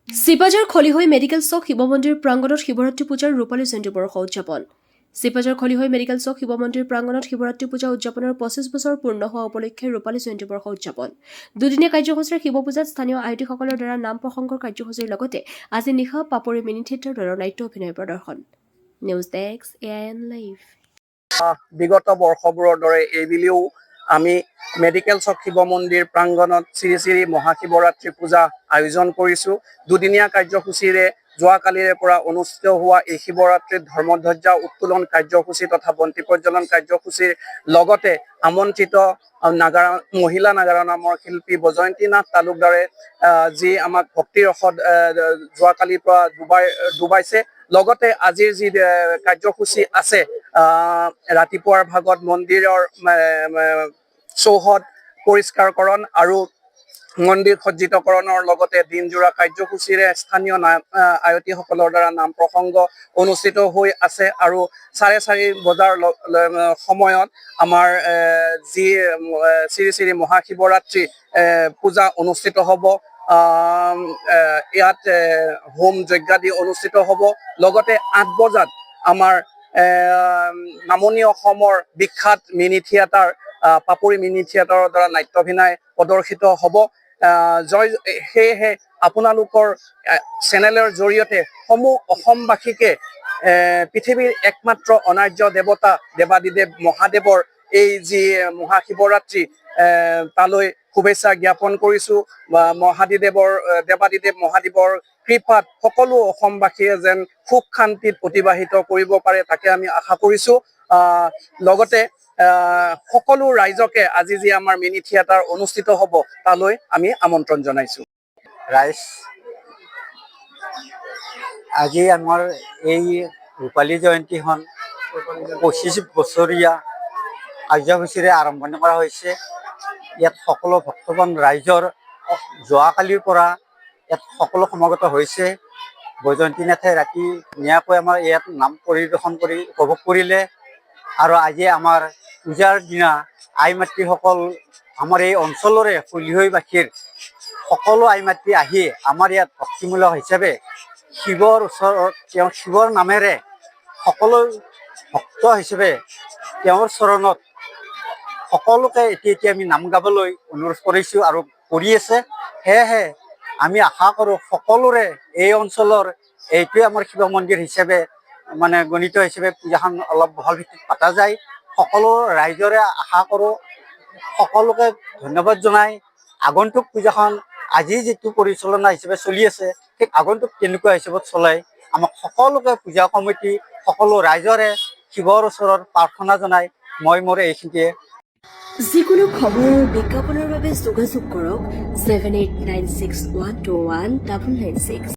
Sipajhar খলিহৈ medical চক শিৱ মন্দিৰ প্ৰাংগণত শিৱৰাত্ৰি পূজাৰ ৰূপালী জয়ন্তী বৰ্ষ উদযাপন চিপাঝাৰ খলিহৈ মেডিকেল চক শিৱ মন্দিৰ প্ৰাংগণত শিৱৰাত্ৰি পূজা উদযাপনৰ 25 বছৰ পূৰ্ণ হোৱা উপলক্ষে ৰূপালী জয়ন্তী বৰ্ষ উদযাপন দুদিনীয়া কাৰ্যসূচীৰ শিৱ পূজাত স্থানীয় আয়তীসকলৰ দ্বাৰা নাম প্ৰসংগৰ কাৰ্যসূচীৰ লগতে আজি নিশা পাপৰি মিনি থিয়েটাৰ দলৰ নাট্য অভিনয় প্ৰদৰ্শন নিউজ ডেস্ক AIN লাইভ বিগত বৰ্ষবোৰৰ দৰে এইবেলিও আমি মেডিকেল চক শিৱ মন্দিৰ প্ৰাংগণত শ্ৰী শ্ৰী মহাশিৱৰাত্ৰি পূজা আয়োজন কৰিছোঁ দুদিনীয়া কাৰ্যসূচীৰে যোৱাকালিৰে পৰা অনুষ্ঠিত হোৱা এই শিৱৰাত্ৰিৰ ধৰ্মধ্বজা উত্তোলন কাৰ্যসূচী তথা বন্তি প্ৰজ্বলন কাৰ্যসূচীৰ লগতে আমন্ত্ৰিত মহিলা নাগাৰা নামৰ শিল্পী বজয়ন্তী নাথ তালুকদাৰে যি আমাক ভক্তি ৰসত যোৱাকালিৰ পৰা ডুবাইছে লগতে আজিৰ যি কাৰ্যসূচী আছে ৰাতিপুৱাৰ ভাগত মন্দিৰৰ চৌহদ পৰিষ্কাৰকৰণ আৰু মন্দিৰ সজ্জিতকৰণৰ লগতে দিনজোৰা কাৰ্যসূচীৰে স্থানীয় আয়তীসকলৰ দ্বাৰা নাম প্ৰসংগ অনুষ্ঠিত হৈ আছে আৰু 4:30 বজাৰ সময়ত আমাৰ যি শ্ৰী শ্ৰী মহাশিৱৰাত্ৰি পূজা অনুষ্ঠিত হ'ব ইয়াত হোম যজ্ঞাদি অনুষ্ঠিত হ'ব লগতে 8 বজাত আমাৰ নামনি অসমৰ বিখ্যাত মিনি থিয়েটাৰ পাপৰি মিনি থিয়েটাৰৰ দ্বাৰা নাট্যাভিনয় প্ৰদৰ্শিত হ'ব সেয়েহে আপোনালোকৰ চেনেলৰ জৰিয়তে সমূহ অসমবাসীকে পৃথিৱীৰ একমাত্ৰ অনাৰ্য দেৱতা দেৱাদিদেৱ মহাদেৱৰ এই যি মহাশিৱৰাত্ৰি তালৈ শুভেচ্ছা জ্ঞাপন কৰিছোঁ দেৱাদিদেৱ মহাদেৱৰ কৃপাত সকলো অসমবাসীয়ে যেন সুখ শান্তিত অতিবাহিত কৰিব পাৰে তাকে আমি আশা কৰিছোঁ লগতে সকলো ৰাইজকে আজি যি আমাৰ মিনি থিয়েটাৰ অনুষ্ঠিত হ'ব তালৈ আমি আমন্ত্ৰণ জনাইছোঁ ৰাইজ আজি আমাৰ এই ৰূপালী জয়ন্তীখন 25 বছৰীয়া কাৰ্যসূচীৰে আৰম্ভণি কৰা হৈছে ইয়াত সকলো ভক্তবান ৰাইজৰ যোৱাকালিৰ পৰা ইয়াত সকলো সমাগত হৈছে বৈজয়ন্তী নাথে ৰাতি ধুনীয়াকৈ আমাৰ ইয়াত নাম পৰিদৰ্শন কৰি উপভোগ কৰিলে আৰু আজি আমাৰ পূজাৰ দিনা আই মাতৃসকল আমাৰ এই অঞ্চলৰে খলিহৈবাসীৰ সকলো আই মাতৃ আহি আমাৰ ইয়াত ভক্তিমূলক হিচাপে শিৱৰ ওচৰত তেওঁ শিৱৰ নামেৰে সকলো ভক্ত হিচাপে তেওঁৰ চৰণত সকলোকে এতিয়া আমি নাম গাবলৈ অনুৰোধ কৰিছোঁ আৰু কৰি আছে সেয়েহে আমি আশা কৰোঁ সকলোৰে এই অঞ্চলৰ এইটোৱে আমাৰ শিৱ মন্দিৰ হিচাপে মানে গণিত হিচাপে পূজাখন অলপ বহল ভিত্তিত পতা যায় সকলো ৰাইজৰে আশা কৰোঁ সকলোকে ধন্যবাদ জনাই আগন্তুক পূজাখন আজি যিটো পৰিচালনা হিচাপে চলি আছে ঠিক আগন্তুক তেনেকুৱা হিচাপত চলাই আমাক সকলোকে পূজা কমিটি সকলো ৰাইজৰে শিৱৰ ওচৰত প্ৰাৰ্থনা জনাই মই মোৰ এইখিনিতে যিকোনো খবৰ আৰু বিজ্ঞাপনৰ বাবে যোগাযোগ কৰক 7896121996